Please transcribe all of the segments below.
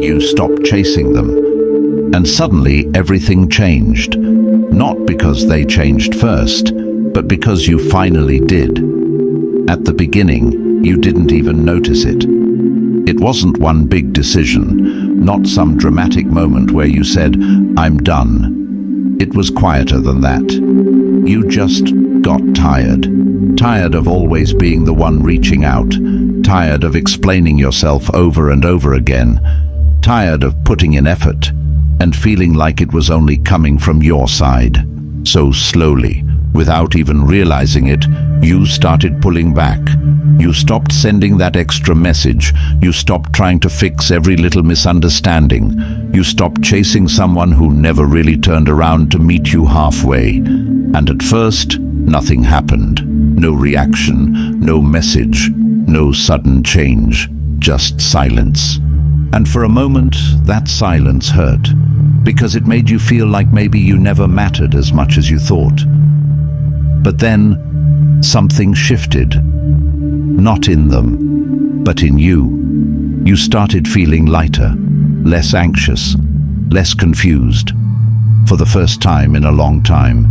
You stopped chasing them. And suddenly everything changed. Not because they changed first, but because you finally did. At the beginning, you didn't even notice it. It wasn't one big decision, not some dramatic moment where you said, "I'm done." It was quieter than that. You just got tired. Tired of always being the one reaching out. Tired of explaining yourself over and over again. Tired of putting in effort and feeling like it was only coming from your side. So slowly, without even realizing it, you started pulling back. You stopped sending that extra message. You stopped trying to fix every little misunderstanding. You stopped chasing someone who never really turned around to meet you halfway. And at first, nothing happened. No reaction, no message, no sudden change, just silence. And for a moment, that silence hurt, because it made you feel like maybe you never mattered as much as you thought. But then, something shifted. Not in them, but in you. You started feeling lighter, less anxious, less confused. For the first time in a long time,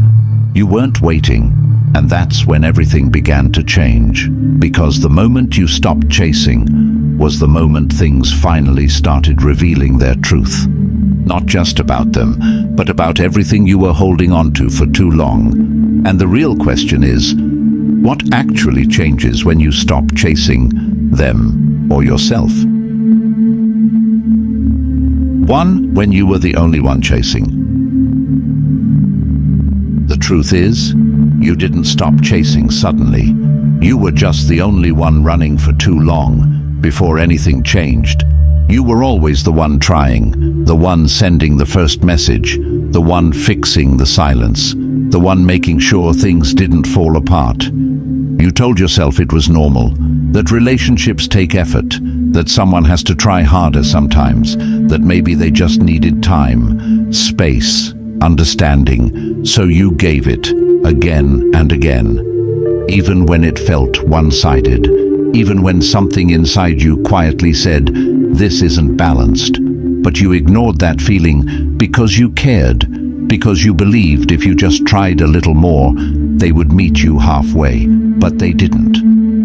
you weren't waiting, and that's when everything began to change. Because the moment you stopped chasing was the moment things finally started revealing their truth. Not just about them, but about everything you were holding on to for too long. And the real question is, what actually changes when you stop chasing them or yourself? 1. When you were the only one chasing. The truth is, you didn't stop chasing suddenly. You were just the only one running for too long before anything changed. You were always the one trying, the one sending the first message, the one fixing the silence, the one making sure things didn't fall apart. You told yourself it was normal, that relationships take effort, that someone has to try harder sometimes, that maybe they just needed time, space, understanding, so you gave it again and again, even when it felt one-sided, even when something inside you quietly said, "This isn't balanced." But you ignored that feeling because you cared, because you believed if you just tried a little more, they would meet you halfway, but they didn't.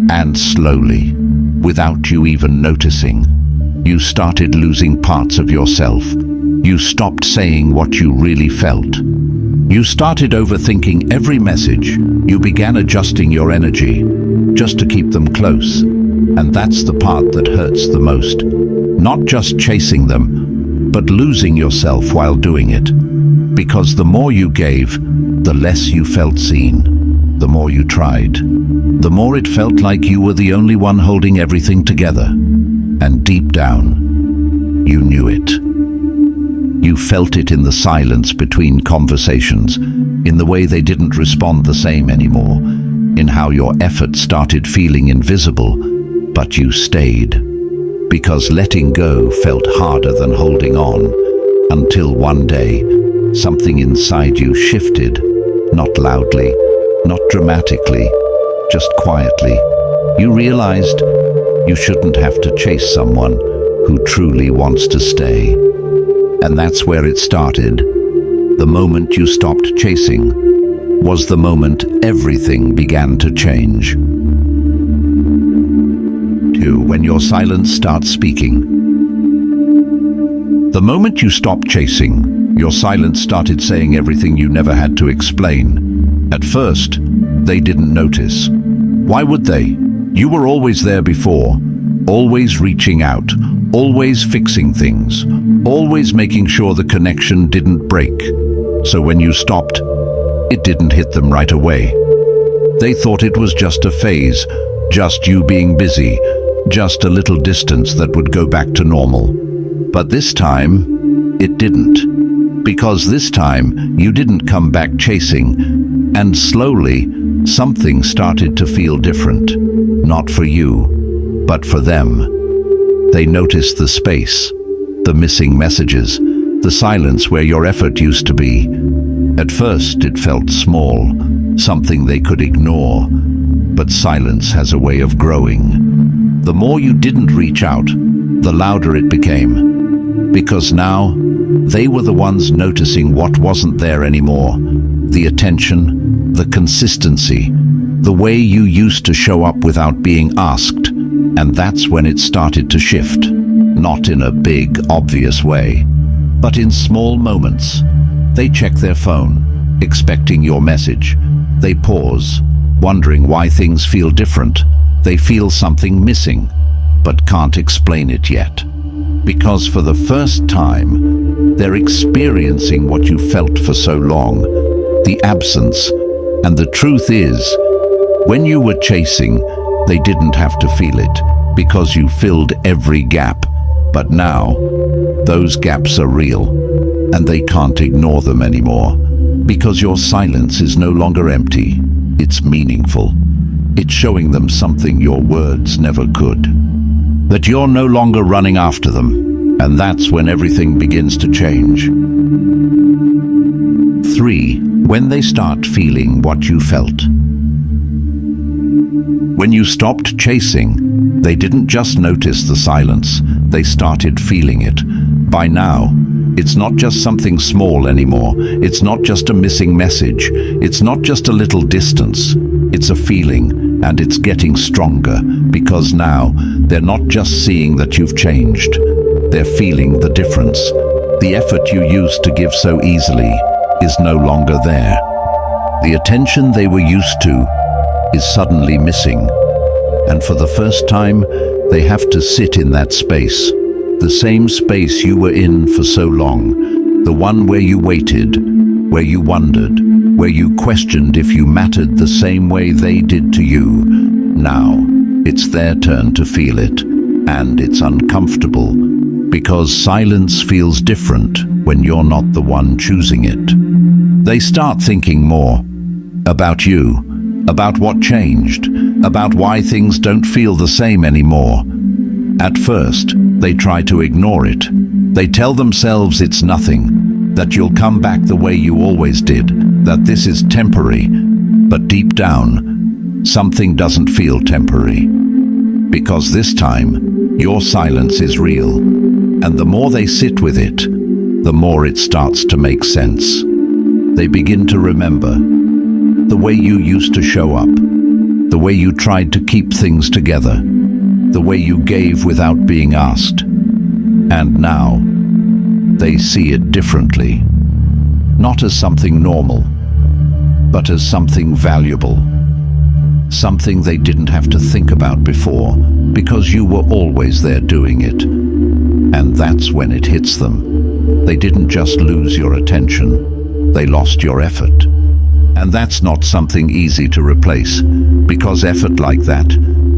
And slowly, without you even noticing, you started losing parts of yourself. You stopped saying what you really felt. You started overthinking every message. You began adjusting your energy just to keep them close. And that's the part that hurts the most. Not just chasing them, but losing yourself while doing it. Because the more you gave, the less you felt seen. The more you tried, the more it felt like you were the only one holding everything together. And deep down, you knew it. You felt it in the silence between conversations, in the way they didn't respond the same anymore, in how your effort started feeling invisible, but you stayed. Because letting go felt harder than holding on, until one day, something inside you shifted, not loudly, not dramatically, just quietly. You realized you shouldn't have to chase someone who truly wants to stay. And that's where it started. The moment you stopped chasing was the moment everything began to change. 2. When your silence starts speaking. The moment you stopped chasing, your silence started saying everything you never had to explain. At first, they didn't notice. Why would they? You were always there before, always reaching out, always fixing things, always making sure the connection didn't break. So when you stopped, it didn't hit them right away. They thought it was just a phase, just you being busy, just a little distance that would go back to normal. But this time, it didn't. Because this time, you didn't come back chasing, and slowly, something started to feel different. Not for you, but for them. They noticed the space, the missing messages, the silence where your effort used to be. At first, it felt small, something they could ignore. But silence has a way of growing. The more you didn't reach out, the louder it became. because now they were the ones noticing what wasn't there anymore. The attention, the consistency, the way you used to show up without being asked. And that's when it started to shift. Not in a big, obvious way, but in small moments. They check their phone, expecting your message. They pause, wondering why things feel different. They feel something missing, but can't explain it yet. Because for the first time, they're experiencing what you felt for so long, the absence. And the truth is, when you were chasing, they didn't have to feel it, because you filled every gap. But now, those gaps are real, and they can't ignore them anymore, because your silence is no longer empty, it's meaningful. It's showing them something your words never could. That you're no longer running after them, and that's when everything begins to change. 3. When they start feeling what you felt. When you stopped chasing, they didn't just notice the silence, they started feeling it. By now, it's not just something small anymore. It's not just a missing message. It's not just a little distance. It's a feeling, and it's getting stronger, because now they're not just seeing that you've changed. They're feeling the difference. The effort you used to give so easily is no longer there. The attention they were used to is suddenly missing. And for the first time, they have to sit in that space. The same space you were in for so long. The one where you waited, where you wondered, where you questioned if you mattered the same way they did to you. Now, it's their turn to feel it. And it's uncomfortable, because silence feels different when you're not the one choosing it. They start thinking more about you, about what changed, about why things don't feel the same anymore. At first, they try to ignore it. They tell themselves it's nothing, that you'll come back the way you always did, that this is temporary. But deep down, something doesn't feel temporary. Because this time, your silence is real. And the more they sit with it, the more it starts to make sense. They begin to remember the way you used to show up, the way you tried to keep things together, the way you gave without being asked. And now, they see it differently. Not as something normal, but as something valuable. Something they didn't have to think about before, because you were always there doing it. And that's when it hits them. They didn't just lose your attention, they lost your effort. And that's not something easy to replace, because effort like that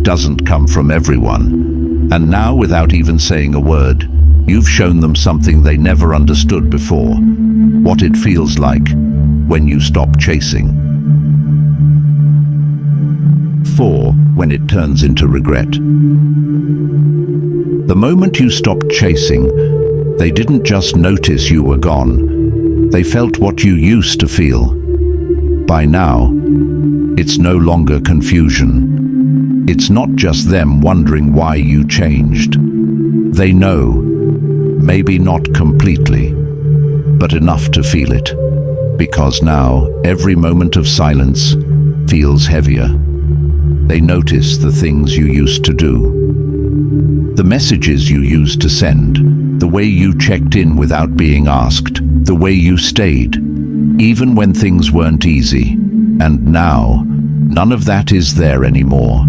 doesn't come from everyone. And now, without even saying a word, you've shown them something they never understood before, what it feels like when you stop chasing. 4. When it turns into regret. The moment you stopped chasing, they didn't just notice you were gone. They felt what you used to feel. By now, it's no longer confusion. It's not just them wondering why you changed. They know, maybe not completely, but enough to feel it. Because now, every moment of silence feels heavier. They notice the things you used to do. The messages you used to send, the way you checked in without being asked, the way you stayed, even when things weren't easy. And now, none of that is there anymore.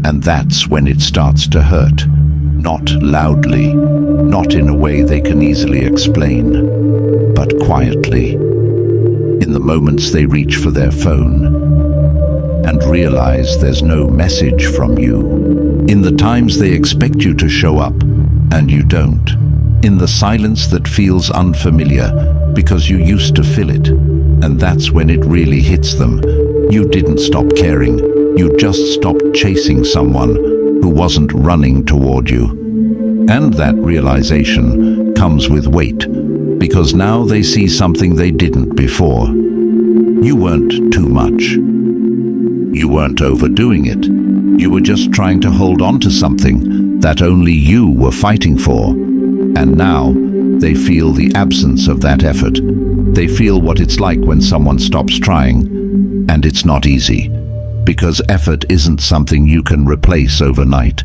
And that's when it starts to hurt. Not loudly, not in a way they can easily explain, but quietly. In the moments they reach for their phone and realize there's no message from you. In the times they expect you to show up and you don't. In the silence that feels unfamiliar because you used to fill it. And that's when it really hits them. You didn't stop caring. You just stopped chasing someone who wasn't running toward you. And that realization comes with weight, because now they see something they didn't before. You weren't too much. You weren't overdoing it. You were just trying to hold on to something that only you were fighting for. And now, they feel the absence of that effort. They feel what it's like when someone stops trying. And it's not easy, because effort isn't something you can replace overnight.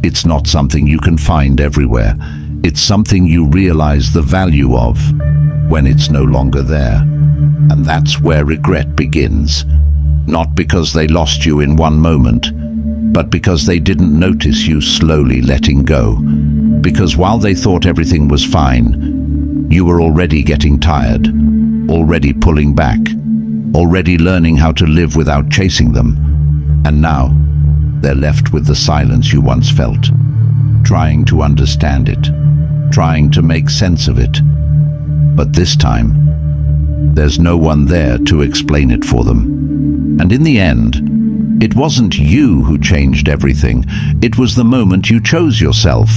It's not something you can find everywhere. It's something you realize the value of when it's no longer there. And that's where regret begins. Not because they lost you in one moment, but because they didn't notice you slowly letting go. Because while they thought everything was fine, you were already getting tired, already pulling back, already learning how to live without chasing them. And now, they're left with the silence you once felt, trying to understand it, trying to make sense of it. But this time, there's no one there to explain it for them. And in the end, it wasn't you who changed everything. It was the moment you chose yourself.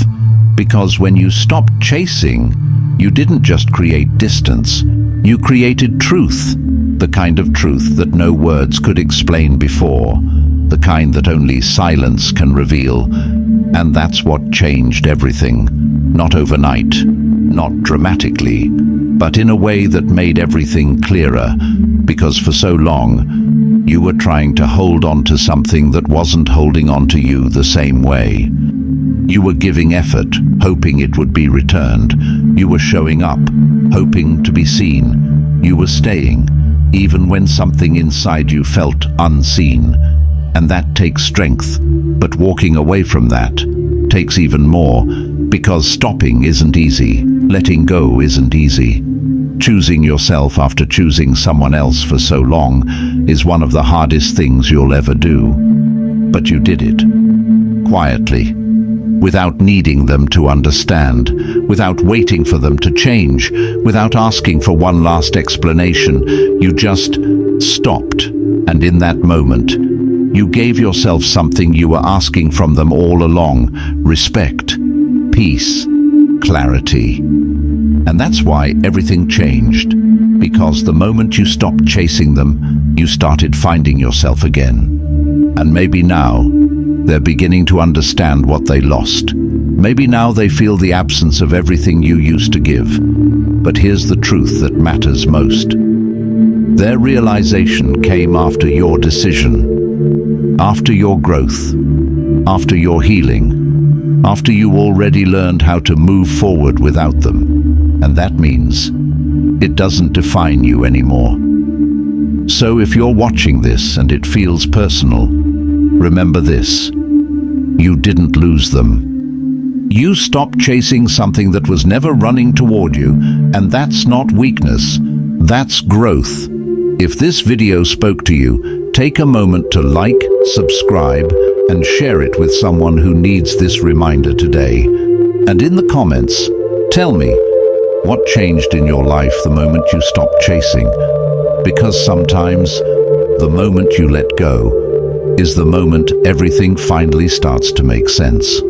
Because when you stopped chasing, you didn't just create distance. You created truth, the kind of truth that no words could explain before, the kind that only silence can reveal. And that's what changed everything. Not overnight, not dramatically, but in a way that made everything clearer. Because for so long, you were trying to hold on to something that wasn't holding on to you the same way. You were giving effort, hoping it would be returned. You were showing up, hoping to be seen. You were staying, even when something inside you felt unseen. And that takes strength, but walking away from that takes even more, because stopping isn't easy, letting go isn't easy. Choosing yourself after choosing someone else for so long is one of the hardest things you'll ever do. But you did it, quietly, without needing them to understand, without waiting for them to change, without asking for one last explanation. You just stopped, and in that moment, you gave yourself something you were asking from them all along: respect, peace, clarity. And that's why everything changed, because the moment you stopped chasing them, you started finding yourself again. And maybe now, they're beginning to understand what they lost. Maybe now they feel the absence of everything you used to give. But here's the truth that matters most. Their realization came after your decision, after your growth, after your healing, after you already learned how to move forward without them. And that means it doesn't define you anymore. So if you're watching this and it feels personal, remember this: you didn't lose them. You stopped chasing something that was never running toward you, and that's not weakness, that's growth. If this video spoke to you, take a moment to like, subscribe, and share it with someone who needs this reminder today. And in the comments, tell me, what changed in your life the moment you stopped chasing? Because sometimes, the moment you let go is the moment everything finally starts to make sense.